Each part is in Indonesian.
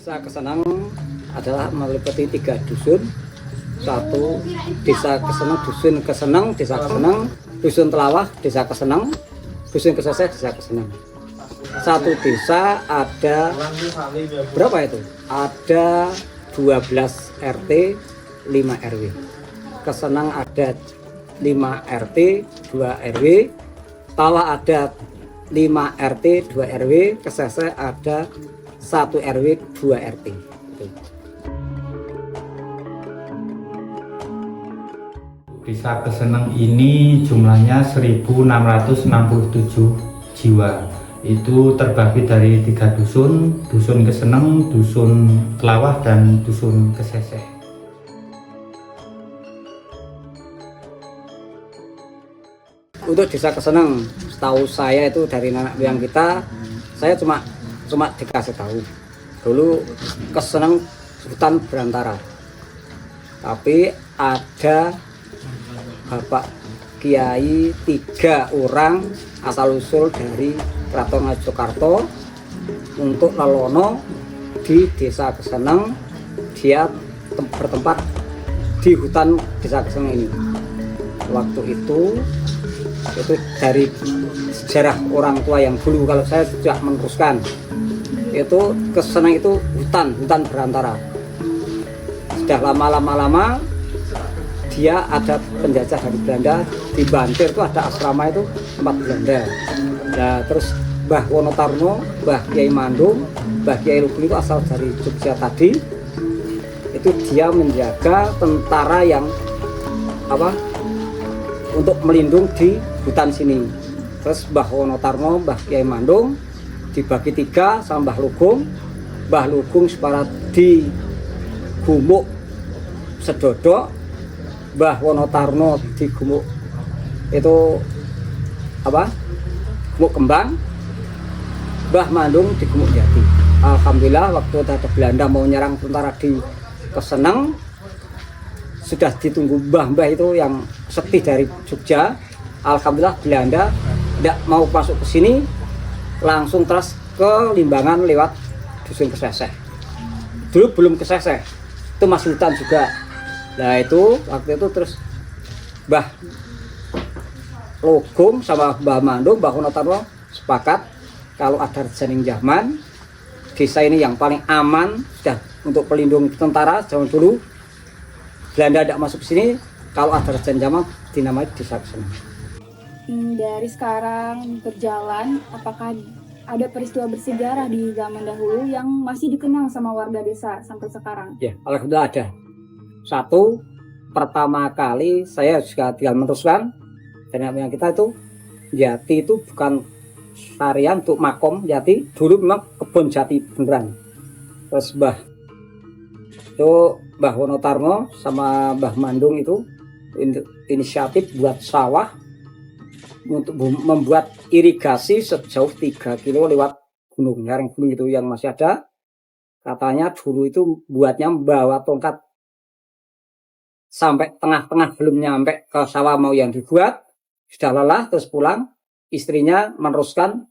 Desa Kesenang adalah meliputi 3 dusun. Satu Desa Kesenang, Dusun Kesenang, Desa Kesenang, Dusun Telawah, Desa Kesenang, Dusun Keseseh, Desa Kesenang. Satu desa ada berapa itu? Ada 12 RT, 5 RW. Kesenang ada 5 RT, 2 RW. Telawah ada 5 RT, 2 RW. Keseseh ada 1 RW, 2 RT. Desa Kesenang ini jumlahnya 1667 jiwa. Itu terbagi dari 3 dusun, Dusun Kesenang, Dusun Telawah, dan Dusun Keseseh. Untuk Desa Kesenang, setahu saya itu dari nenek moyang kita, saya cuma dikasih tahu. Dulu Kesenang hutan berantara. Tapi ada Bapak Kiai 3 orang asal usul dari Keraton Ngayogyakarta untuk lelono di Desa Kesenang. Dia bertempat di hutan Desa Kesenang ini. Waktu itu dari sejarah orang tua yang dulu, kalau saya tidak meneruskan, itu Kesenang itu hutan berantara. Sudah lama dia ada penjajah dari Belanda. Di Bantir itu ada asrama itu tempat Belanda. Nah, terus Mbah Wonotarno, Mbah Kiai Mandung, Mbah Kiai Lugeng itu asal dari Jogja tadi. Itu dia menjaga tentara yang untuk melindung di hutan sini. Terus Mbah Wonotarno, Mbah Kiai Mandung dibagi 3 sama Mbah Lugeng. Mbah Lugeng separat di Gumuk Sedodok, Mbah Wonotarno di Gumuk itu Gumuk Kembang, Mbah Mandung di Gumuk Jati. Alhamdulillah waktu ada Belanda mau nyerang tentara di Kesenang, sudah ditunggu mbah-mbah itu yang sepi dari Jogja. Alhamdulillah Belanda tidak mau masuk ke sini, langsung terus ke Limbangan lewat Dusun Keseseh. Dulu belum Keseseh, itu masih hutan juga. Nah itu waktu itu terus Mbah Lugeng sama Mbah Mandung, Mbah Wonotarno sepakat kalau ada rejaning zaman, desa ini yang paling aman sudah untuk pelindung tentara zaman dulu. Belanda tidak masuk ke sini, kalau ada rejaning zaman dinamai Desa Kesenang. Dari sekarang berjalan, apakah ada peristiwa bersejarah di zaman dahulu yang masih dikenang sama warga desa sampai sekarang? Ya, alhamdulillah ada. Satu, pertama kali saya juga tinggal meneruskan dan yang kita itu jati itu bukan tarian untuk makom jati, dulu memang kebun jati beneran. Terus Mbah Wonotarno sama Mbah Mandung itu inisiatif buat sawah untuk membuat irigasi sejauh 3 kilo lewat gunung itu yang masih ada. Katanya dulu itu buatnya bawa tongkat sampai tengah-tengah belum nyampe ke sawah mau yang dibuat, sudah lelah terus pulang, istrinya meneruskan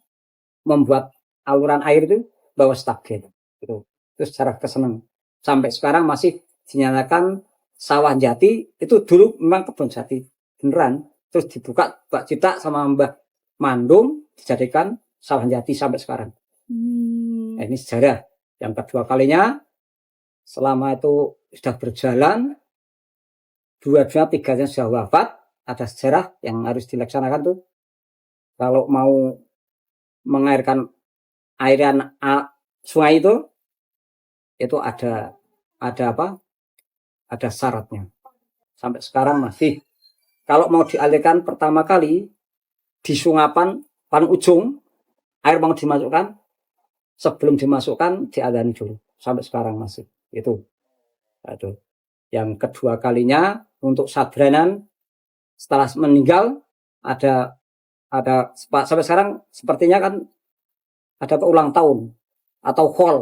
membuat aluran air itu bawa stafet gitu. Itu secara Kesenang sampai sekarang masih dinyatakan sawah jati. Itu dulu memang kebun jati beneran, terus dibuka Mbak Cita sama Mbah Mandung dijadikan sawah jati sampai sekarang. Nah, ini sejarah yang kedua kalinya. Selama itu sudah berjalan, 2-3-nya sudah wafat, ada sejarah yang harus dilaksanakan tuh. Kalau mau mengairkan airan sungai itu ada syaratnya. Sampai sekarang masih. Kalau mau dialirkan pertama kali di Sungapan paling ujung, air mau dimasukkan, sebelum dimasukkan diadani dulu. Sampai sekarang masih. Itu. Aduh. Yang kedua kalinya untuk Sadranan setelah meninggal ada sampai sekarang sepertinya kan ada ulang tahun atau hall.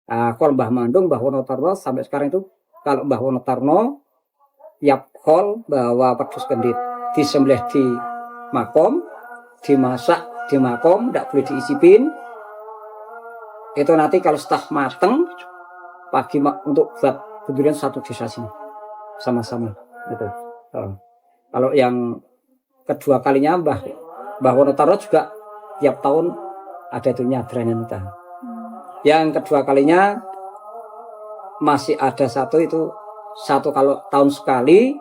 Nah, hall Mbah Mandung, Mbah Wonotarno sampai sekarang itu kalau Mbah Wonotarno tiap hall bawa pedus kendit, disembelih di makom, dimasak di makom, tidak boleh diisipin. itu nanti kalau setelah mateng pagi untuk buat durian satu desa sini sama-sama gitu. Kalau yang kedua kalinya Mbah Wonotaro juga tiap tahun ada itu nyadranya kita. Yang kedua kalinya masih ada satu kalau tahun sekali,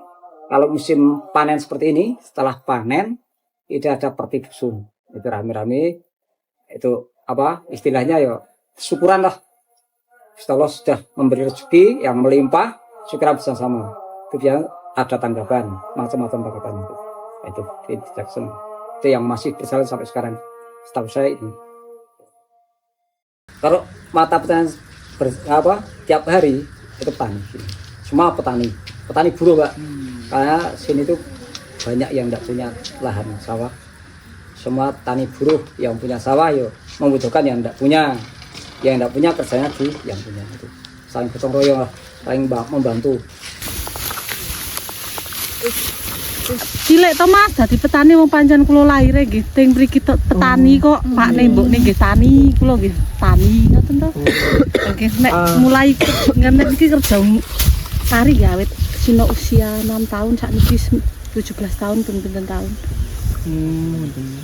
kalau musim panen seperti ini, setelah panen itu ada perti dusun, itu rame-rame, itu apa istilahnya ya syukuran lah. Setelah sudah memberi rezeki yang melimpah, syukuran bersama-sama. Itu dia ada tanggapan, macam-macam tanggapan itu di Jackson. Itu yang masih berjalan sampai sekarang, setahu saya ini. Kalau mata petani tiap hari itu petani, semua petani buruh Pak, karena sini tuh banyak yang tidak punya lahan sawah, semua tani buruh yang punya sawah yo membutuhkan yang tidak punya kerjanya di yang punya itu, saling gotong royong lah, saling membantu. Cilik to Mas, dadi petani wong pancen kula laire nggih teng mriki petani kok. Pak mbokne nggih tani, kula nggih tani ngoten to. Nggih nek mulai ngenek iki kerja kari ya wit sino usia 6 tahun sakniki 17 tahun pinten tahun.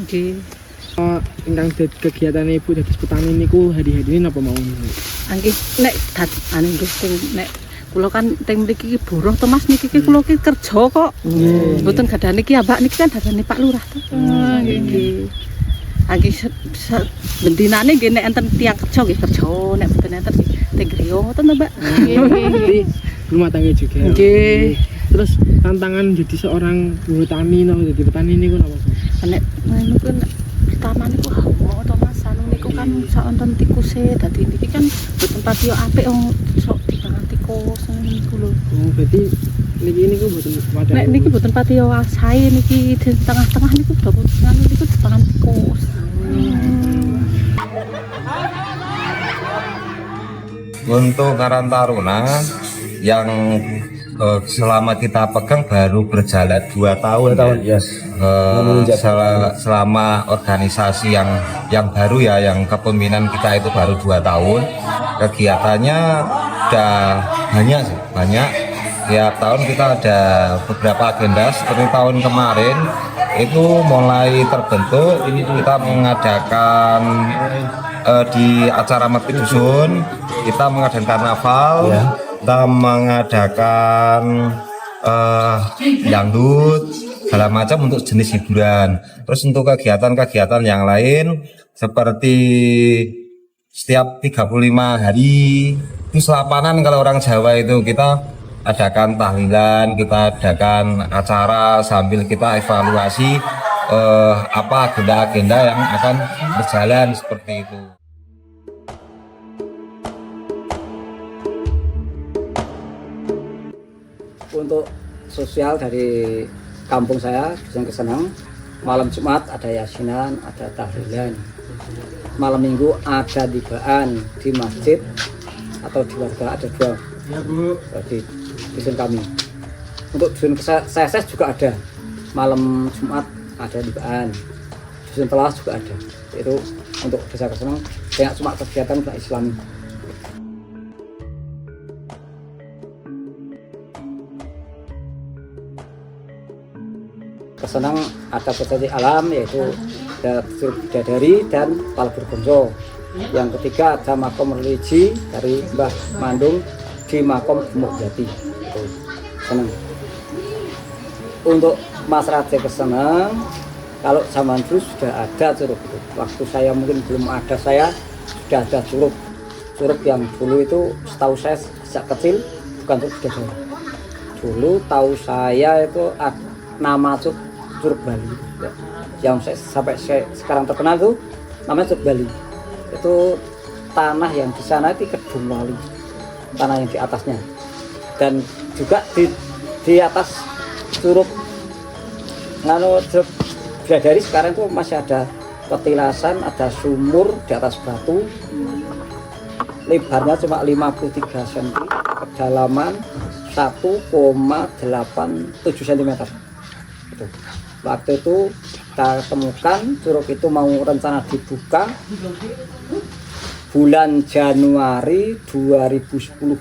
Nggih. Ingkang dadi kegiatan Ibu dados petani niku hari-hari napa mawon? Nggih nek anu nggih sing nek kula kan teng mriki iki buruh to Mas niki kula iki kerja kok. Mboten gadah niki ya Mbak niki kan dadane Pak Lurah to. Nggih. Nggih bendinane nggih nek enten tiyang kerja nggih kerja, nek mboten enten teng griya ngoten to Mbak. Jadi rumah tangga juga. Nggih. Terus tantangan jadi seorang buruh tani no jadi petani niku napa? Nek niku pertama niku hawa to Mas anu niku kan saonten tikuse dadi niki kan mboten pati yo apik wong sok dipangan tikus niku lho. Oh, berarti niki niku mboten padha. Nek niki mboten pati yo sae niki di tengah-tengah niku dapat nganu niku dipangan tikus. Untuk Karang Taruna yang selama kita pegang baru berjalan 2 tahun, Yes. selama organisasi yang baru ya, yang kepemimpinan kita itu baru 2 tahun. Kegiatannya udah banyak. Tiap tahun kita ada beberapa agenda. Seperti tahun kemarin itu mulai terbentuk, kita mengadakan di acara Merti Dusun, kita mengadakan karnaval, kita mengadakan dangdut, segala macam untuk jenis hiburan. Terus untuk kegiatan-kegiatan yang lain seperti setiap 35 hari itu selapanan, kalau orang Jawa itu kita adakan tahlilan, kita adakan acara sambil kita evaluasi apa agenda-agenda yang akan berjalan seperti itu. Untuk sosial dari kampung saya, Dusun Kesenang, malam Jumat ada yasinan, ada tahlilan. Malam Minggu ada dibaan di masjid atau di warga, ada 2 di dusun kami. Untuk dusun saya juga ada malam Jumat ada dibaan, dusun Telas juga ada. Itu untuk desa Kesenang banyak cuma kegiatan Islam. Kesenang ada potensi alam yaitu Bidadari dan Palburgonjo. Yang ketiga ada makom religi dari Mbah Mandung di makom Gemuk Jati. Senang. Untuk masyarakat Kesenang, kalau zaman dulu sudah ada curug itu. Waktu saya mungkin belum ada, saya sudah ada curug. Curug yang dulu itu setahu saya sejak kecil bukan curug Bidadari. Dulu tahu saya itu nama Curug Bali, yang sampai sekarang terkenal tuh namanya Curug Bali. Itu tanah yang di sana itu Kedung Wali, tanah yang di atasnya, dan juga di atas Curug Bidadari sekarang tuh masih ada petilasan, ada sumur di atas batu, lebarnya cuma 53 cm, kedalaman 1,87 cm. Waktu itu kita temukan curug itu mau rencana dibuka, bulan Januari 2010.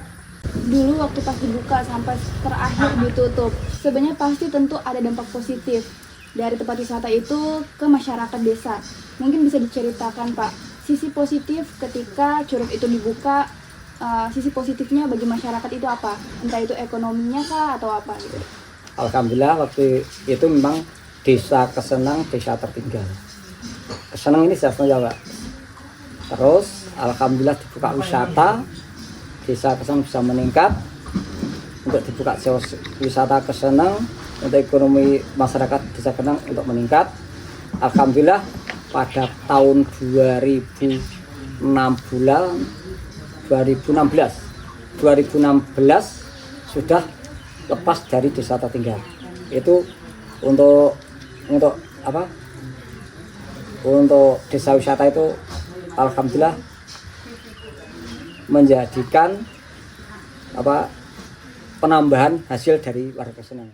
Dulu waktu pas dibuka sampai terakhir ditutup, sebenarnya pasti tentu ada dampak positif dari tempat wisata itu ke masyarakat desa. Mungkin bisa diceritakan Pak, sisi positif ketika Curug itu dibuka, sisi positifnya bagi masyarakat itu apa? Entah itu ekonominya kah atau apa gitu. Alhamdulillah waktu itu memang desa Kesenang desa tertinggal. Kesenang ini sebenarnya Pak. Terus alhamdulillah dibuka wisata, desa Kesenang bisa meningkat. Untuk dibuka wisata Kesenang, untuk ekonomi masyarakat desa Kesenang untuk meningkat. Alhamdulillah pada tahun 2016 sudah lepas dari desa tertinggal. Itu untuk apa? Untuk desa wisata itu alhamdulillah menjadikan apa? Penambahan hasil dari warga Kesenang.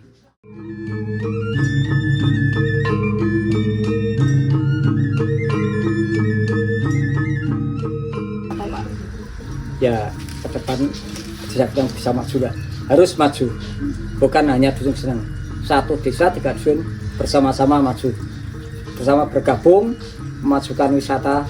Ya ke depan desa yang bisa maju Pak. Harus maju, bukan hanya dusun Kesenang. Satu desa 3 dusun bersama-sama maju, bersama bergabung memajukan wisata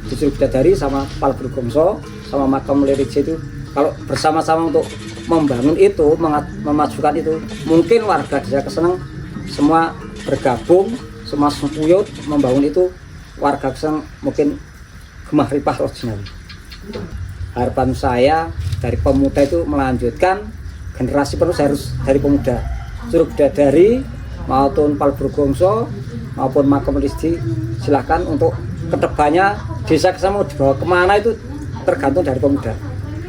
Dusun Bidadari sama Palbrugongso sama Makam Lirije itu. Kalau bersama-sama untuk membangun itu, memajukan itu, mungkin warga desa Kesenang semua bergabung, semua sempuyut membangun itu, warga Kesenang mungkin gemah ripah original. Harapan saya dari pemuda itu melanjutkan generasi penerus harus dari pemuda. Curug Bidadari maupun Palbrugongso maupun Makam Lirije silakan untuk kedepannya desa Kesenang mau dibawa kemana itu tergantung dari pemuda.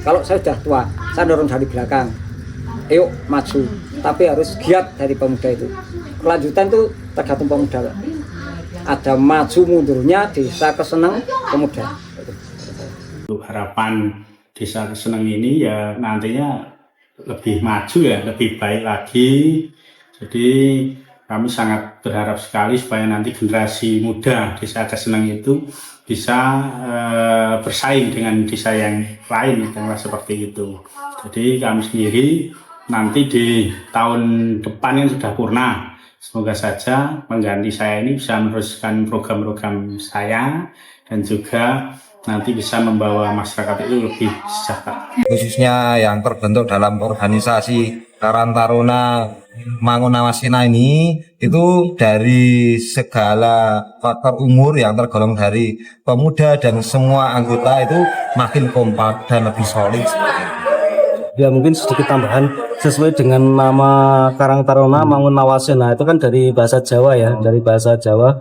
Kalau saya sudah tua, saya dorong dari belakang. Ayo maju, tapi harus giat dari pemuda itu. Kelanjutan itu tergantung pemuda. Ada maju mundurnya desa Kesenang pemuda. Untuk harapan desa Kesenang ini ya nantinya lebih maju ya, lebih baik lagi. Jadi kami sangat berharap sekali supaya nanti generasi muda desa Kesenang itu bisa bersaing dengan desa yang lain, kira seperti itu. Jadi kami sendiri nanti di tahun depan yang sudah purna, semoga saja pengganti saya ini bisa meneruskan program-program saya dan juga nanti bisa membawa masyarakat itu lebih sejahtera. Khususnya yang terbentuk dalam organisasi Karang Taruna Mangunawasena ini itu dari segala faktor umur yang tergolong dari pemuda dan semua anggota itu makin kompak dan lebih solid. Ya mungkin sedikit tambahan sesuai dengan nama Karang Taruna Mangunawasena itu kan dari bahasa Jawa ya, dari bahasa Jawa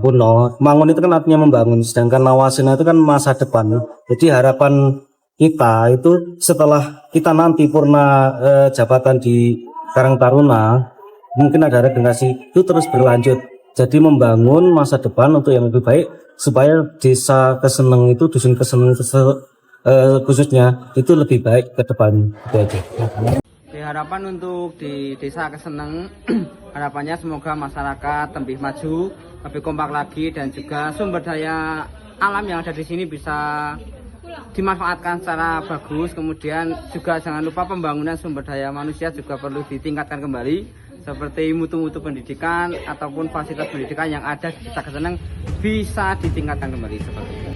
kuno. Mangun itu kan artinya membangun, sedangkan Nawasena itu kan masa depan. Jadi harapan kita itu setelah kita nanti purna jabatan di Karang Taruna, mungkin ada regenerasi itu terus berlanjut. Jadi membangun masa depan untuk yang lebih baik supaya desa Kesenang itu, dusun Kesenang khususnya itu lebih baik ke depan. Itu aja. Harapan untuk di desa Kesenang harapannya semoga masyarakat lebih maju, lebih kompak lagi, dan juga sumber daya alam yang ada di sini bisa dimanfaatkan secara bagus. Kemudian juga jangan lupa pembangunan sumber daya manusia juga perlu ditingkatkan kembali, seperti mutu-mutu pendidikan ataupun fasilitas pendidikan yang ada di desa Kesenang bisa ditingkatkan kembali seperti itu.